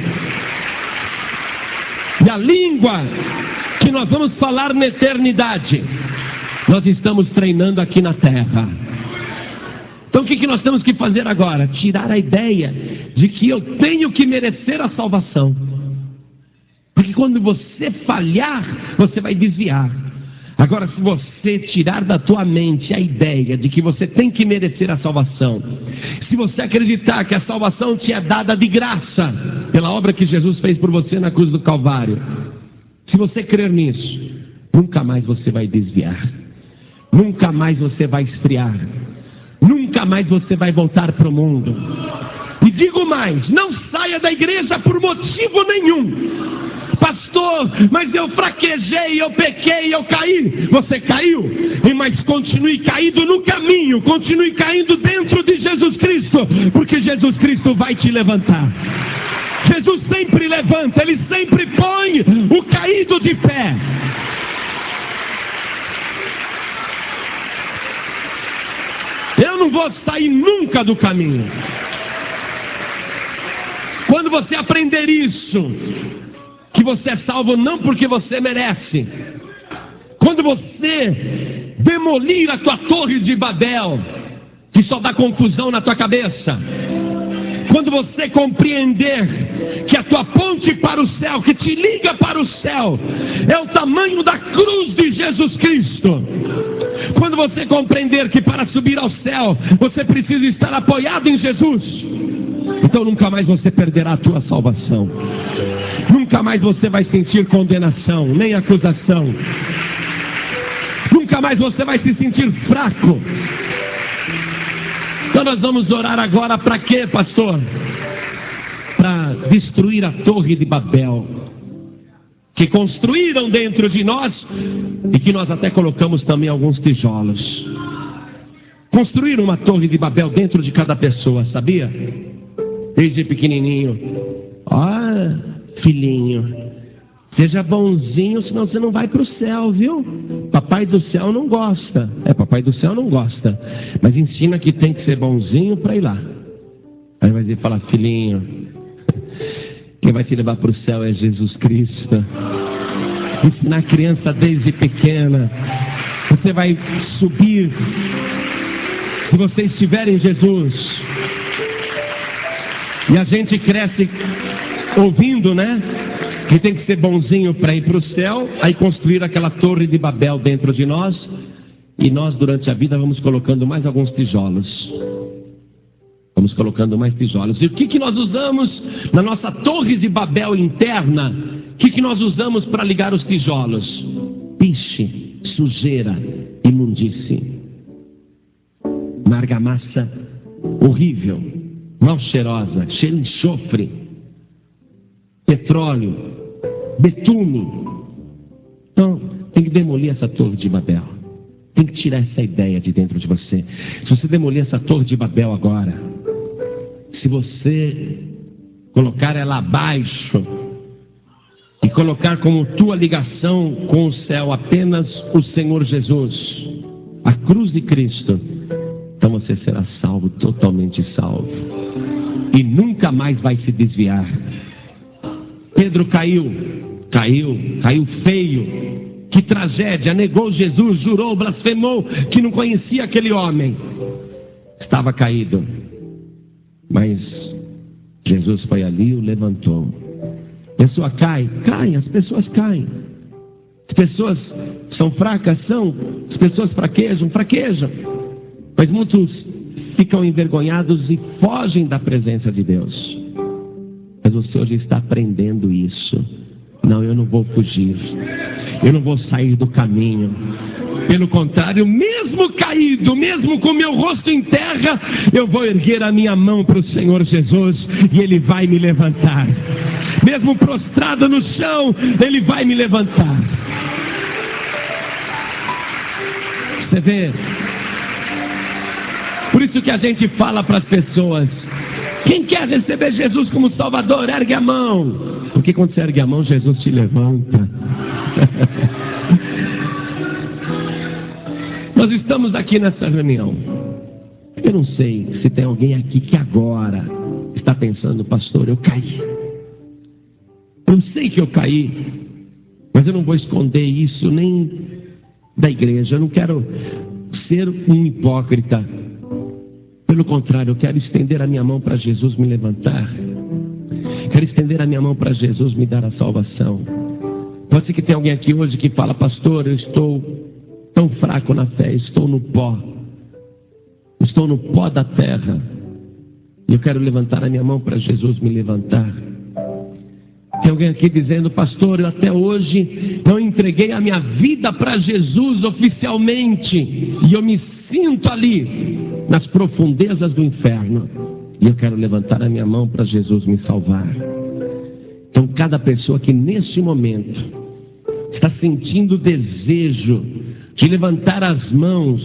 E a língua que nós vamos falar na eternidade, nós estamos treinando aqui na terra. Então o que nós temos que fazer agora? Tirar a ideia de que eu tenho que merecer a salvação. Porque quando você falhar, você vai desviar. Agora, se você tirar da tua mente a ideia de que você tem que merecer a salvação, se você acreditar que a salvação te é dada de graça, pela obra que Jesus fez por você na cruz do Calvário, se você crer nisso, nunca mais você vai desviar, nunca mais você vai esfriar, nunca mais você vai voltar para o mundo. E digo mais, não saia da igreja por motivo nenhum. Pastor, mas eu fraquejei, eu pequei, eu caí. Você caiu, mas continue caído no caminho, continue caindo dentro de Jesus Cristo, porque Jesus Cristo vai te levantar. Jesus sempre levanta, Ele sempre põe o caído de pé. Eu não vou sair nunca do caminho. Quando você aprender isso, que você é salvo não porque você merece, quando você demolir a tua torre de Babel, que só dá confusão na tua cabeça, quando você compreender que a tua ponte para o céu, que te liga para o céu, é o tamanho da cruz de Jesus Cristo, quando você compreender que para subir ao céu, você precisa estar apoiado em Jesus, então nunca mais você perderá a tua salvação. Nunca mais você vai sentir condenação, nem acusação. Nunca mais você vai se sentir fraco. Então nós vamos orar agora para quê, pastor? Para destruir a torre de Babel, que construíram dentro de nós, e que nós até colocamos também alguns tijolos. Construíram uma torre de Babel dentro de cada pessoa, sabia? Desde pequenininho. Filhinho, seja bonzinho, senão você não vai para o céu, viu? Papai do céu não gosta. Papai do céu não gosta, mas ensina que tem que ser bonzinho para ir lá. Aí vai dizer, fala, filhinho, quem vai te levar para o céu é Jesus Cristo. Ensinar a criança desde pequena. Você vai subir se você estiver em Jesus. E a gente cresce ouvindo, né? Que tem que ser bonzinho para ir para o céu, aí construir aquela torre de Babel dentro de nós, e nós durante a vida vamos colocando mais alguns tijolos. Vamos colocando mais tijolos. E o que nós usamos na nossa torre de Babel interna? O que nós usamos para ligar os tijolos? Piche, sujeira, imundície, uma argamassa horrível, mal cheirosa, cheiro de enxofre, petróleo, betume. Então, tem que demolir essa torre de Babel. Tem que tirar essa ideia de dentro de você. Se você demolir essa torre de Babel agora, se você colocar ela abaixo e colocar como tua ligação com o céu apenas o Senhor Jesus, a cruz de Cristo, então você será salvo, totalmente salvo, e nunca mais vai se desviar. Pedro caiu feio. Que tragédia, negou Jesus, jurou, blasfemou, que não conhecia aquele homem. Estava caído, mas Jesus foi ali e o levantou. A pessoa cai, as pessoas caem. As pessoas são fracas, as pessoas fraquejam. Mas muitos ficam envergonhados e fogem da presença de Deus. Mas você hoje está aprendendo isso. Não, eu não vou fugir. Eu não vou sair do caminho. Pelo contrário, mesmo caído, mesmo com meu rosto em terra, eu vou erguer a minha mão para o Senhor Jesus e Ele vai me levantar. Mesmo prostrado no chão, Ele vai me levantar. Você vê? Por isso que a gente fala para as pessoas: quem quer receber Jesus como Salvador, ergue a mão. Porque quando você ergue a mão, Jesus te levanta. Nós estamos aqui nessa reunião. Eu não sei se tem alguém aqui que agora está pensando: pastor, eu caí. Eu sei que eu caí, mas eu não vou esconder isso nem da igreja. Eu não quero ser um hipócrita. Pelo contrário, eu quero estender a minha mão para Jesus me levantar. Quero estender a minha mão para Jesus me dar a salvação. Pode ser que tenha alguém aqui hoje que fala: pastor, eu estou tão fraco na fé, estou no pó da terra, e eu quero levantar a minha mão para Jesus me levantar. Tem alguém aqui dizendo: pastor, eu até hoje não entreguei a minha vida para Jesus oficialmente, e eu me sinto ali nas profundezas do inferno, e eu quero levantar a minha mão para Jesus me salvar. Então, cada pessoa que neste momento está sentindo o desejo de levantar as mãos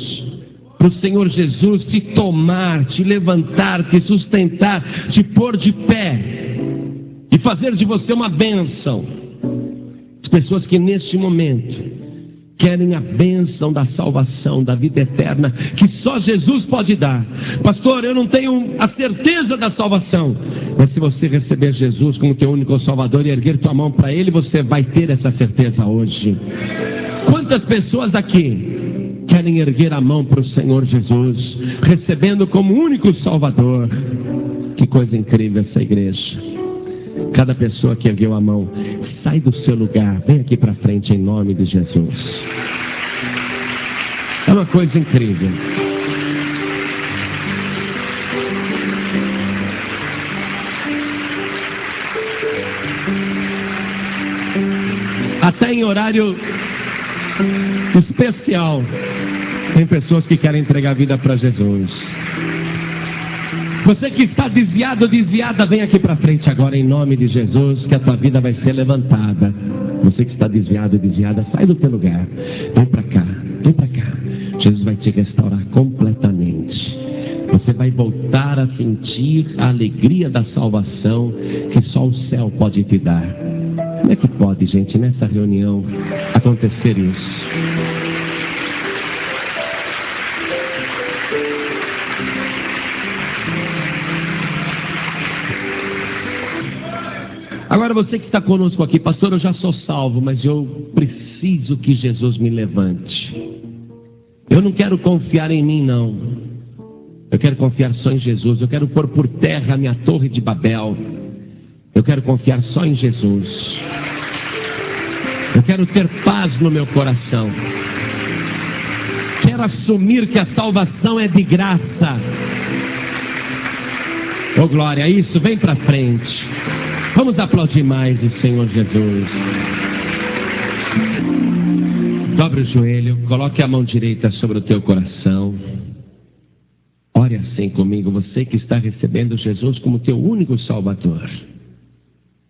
para o Senhor Jesus te tomar, te levantar, te sustentar, te pôr de pé e fazer de você uma bênção. As pessoas que neste momento querem a bênção da salvação, da vida eterna, que só Jesus pode dar. Pastor, eu não tenho a certeza da salvação. Mas se você receber Jesus como teu único Salvador e erguer tua mão para Ele, você vai ter essa certeza hoje. Quantas pessoas aqui querem erguer a mão para o Senhor Jesus, recebendo como único Salvador? Que coisa incrível essa igreja. Cada pessoa que ergueu a mão, sai do seu lugar, vem aqui para frente em nome de Jesus. É uma coisa incrível. Até em horário especial, tem pessoas que querem entregar a vida para Jesus. Você que está desviado ou desviada, vem aqui para frente agora em nome de Jesus, que a tua vida vai ser levantada. Você que está desviado ou desviada, sai do teu lugar, vem para cá, vem para cá. Jesus vai te restaurar completamente. Você vai voltar a sentir a alegria da salvação que só o céu pode te dar. Como é que pode, gente, nessa reunião acontecer isso? Agora você que está conosco aqui: pastor, eu já sou salvo, mas eu preciso que Jesus me levante. Eu não quero confiar em mim, não. Eu quero confiar só em Jesus. Eu quero pôr por terra a minha torre de Babel. Eu quero confiar só em Jesus. Eu quero ter paz no meu coração. Quero assumir que a salvação é de graça. Oh, glória, isso, vem para frente. Vamos aplaudir mais o Senhor Jesus. Dobre o joelho, coloque a mão direita sobre o teu coração. Ore assim comigo, você que está recebendo Jesus como teu único Salvador.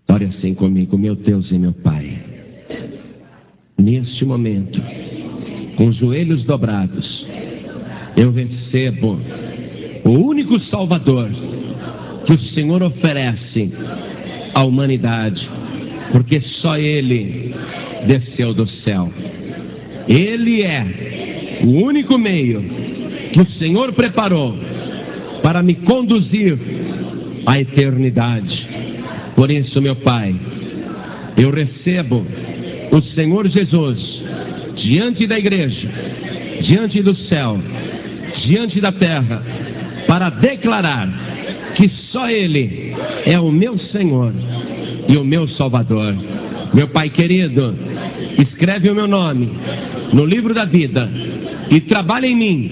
Ore assim comigo: meu Deus e meu Pai, neste momento, com os joelhos dobrados, eu recebo o único Salvador que o Senhor oferece à humanidade, porque só Ele desceu do céu. Ele é o único meio que o Senhor preparou para me conduzir à eternidade. Por isso, meu Pai, eu recebo o Senhor Jesus diante da igreja, diante do céu, diante da terra, para declarar que só Ele é o meu Senhor e o meu Salvador. Meu Pai querido, escreve o meu nome no livro da vida e trabalha em mim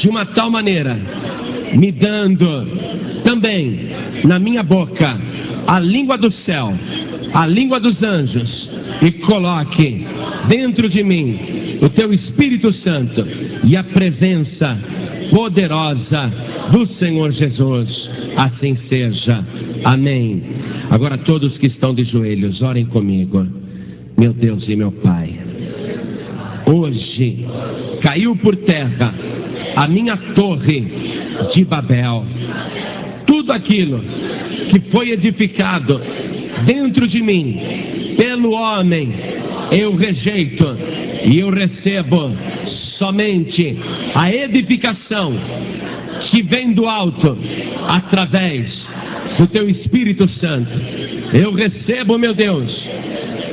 de uma tal maneira, me dando também na minha boca a língua do céu, a língua dos anjos, e coloque dentro de mim o teu Espírito Santo e a presença poderosa do Senhor Jesus. Assim seja. Amém. Agora todos que estão de joelhos, orem comigo. Meu Deus e meu Pai, hoje caiu por terra a minha torre de Babel. Tudo aquilo que foi edificado dentro de mim pelo homem, eu rejeito e eu recebo somente a edificação que vem do alto através do teu Espírito Santo. Eu recebo, meu Deus,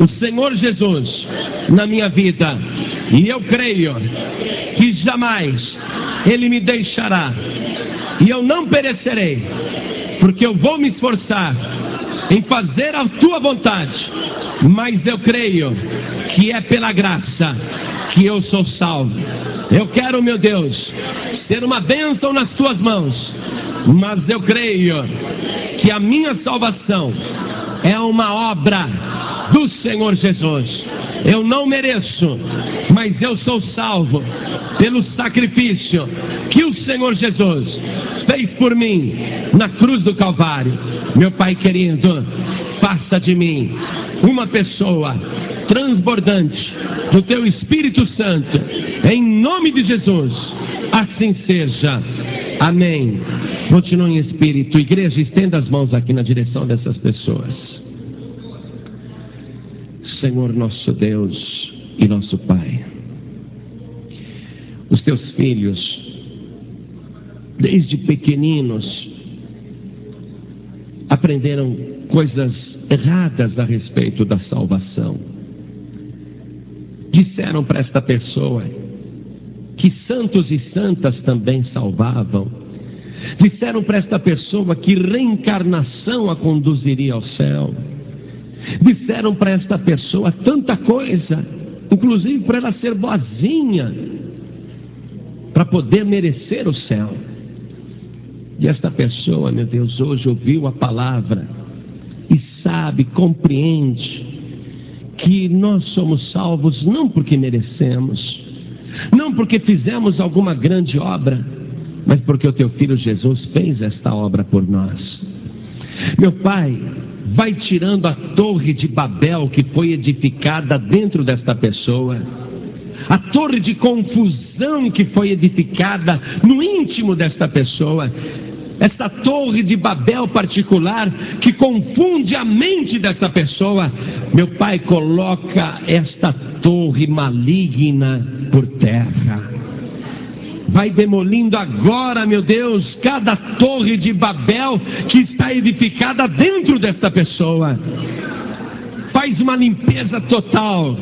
o Senhor Jesus na minha vida, e eu creio que jamais Ele me deixará, e eu não perecerei, porque eu vou me esforçar em fazer a tua vontade, mas eu creio que é pela graça que eu sou salvo. Eu quero, meu Deus, ter uma bênção nas tuas mãos, mas eu creio que a minha salvação é uma obra do Senhor Jesus. Eu não mereço, mas eu sou salvo pelo sacrifício que o Senhor Jesus fez por mim na cruz do Calvário. Meu Pai querido, faça de mim uma pessoa transbordante do teu Espírito Santo, em nome de Jesus. Assim seja. Amém. Continue em espírito. Igreja, estenda as mãos aqui na direção dessas pessoas. Senhor nosso Deus e nosso Pai, os teus filhos, desde pequeninos, aprenderam coisas erradas a respeito da salvação. Disseram para esta pessoa que santos e santas também salvavam. Disseram para esta pessoa que reencarnação a conduziria ao céu. Disseram para esta pessoa tanta coisa, inclusive para ela ser boazinha, para poder merecer o céu. E esta pessoa, meu Deus, hoje ouviu a palavra e sabe, compreende que nós somos salvos não porque merecemos, não porque fizemos alguma grande obra, mas porque o teu Filho Jesus fez esta obra por nós. Meu Pai, vai tirando a torre de Babel que foi edificada dentro desta pessoa, a torre de confusão que foi edificada no íntimo desta pessoa, essa torre de Babel particular que confunde a mente dessa pessoa. Meu Pai, coloca esta torre maligna por terra. Vai demolindo agora, meu Deus, cada torre de Babel que está edificada dentro desta pessoa. Faz uma limpeza total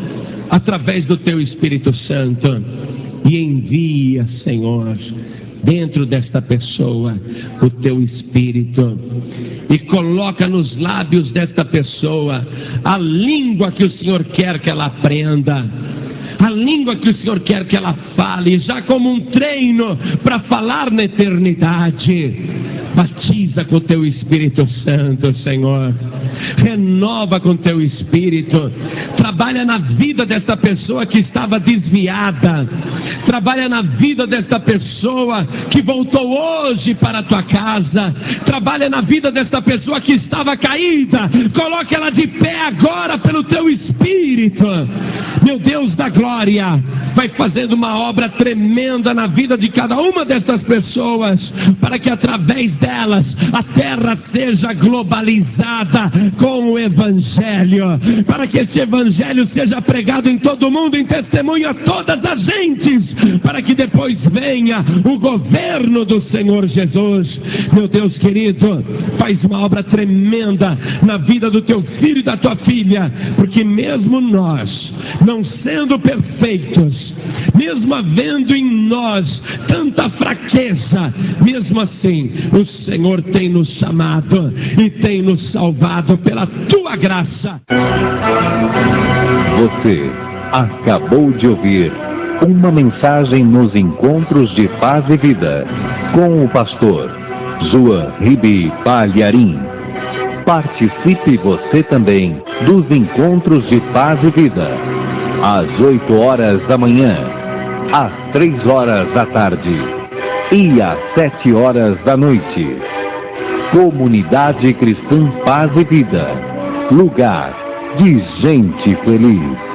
através do teu Espírito Santo e envia, Senhor, dentro desta pessoa o teu Espírito, e coloca nos lábios desta pessoa a língua que o Senhor quer que ela aprenda, a língua que o Senhor quer que ela fale, já como um treino para falar na eternidade. Batiza com o teu Espírito Santo, Senhor. Renova com o teu Espírito. Trabalha na vida dessa pessoa que estava desviada. Trabalha na vida dessa pessoa que voltou hoje para a tua casa. Trabalha na vida dessa pessoa que estava caída. Coloca ela de pé agora pelo teu Espírito. Meu Deus da glória, vai fazendo uma obra tremenda na vida de cada uma dessas pessoas, para que através delas a terra seja globalizada com o Evangelho, para que esse Evangelho seja pregado em todo o mundo, em testemunho a todas as gentes, para que depois venha o governo do Senhor Jesus. Meu Deus querido, faz uma obra tremenda na vida do teu filho e da tua filha, porque mesmo nós, não sendo perfeitos, mesmo havendo em nós tanta fraqueza, mesmo assim o Senhor tem nos chamado e tem nos salvado pela tua graça. Você acabou de ouvir Uma mensagem nos encontros de paz e vida, com o pastor João Ribe Palharim. Participe você também dos encontros de paz e vida, às 8 horas da manhã, às 3 horas da tarde e às 7 horas da noite. Comunidade Cristã Paz e Vida, lugar de gente feliz.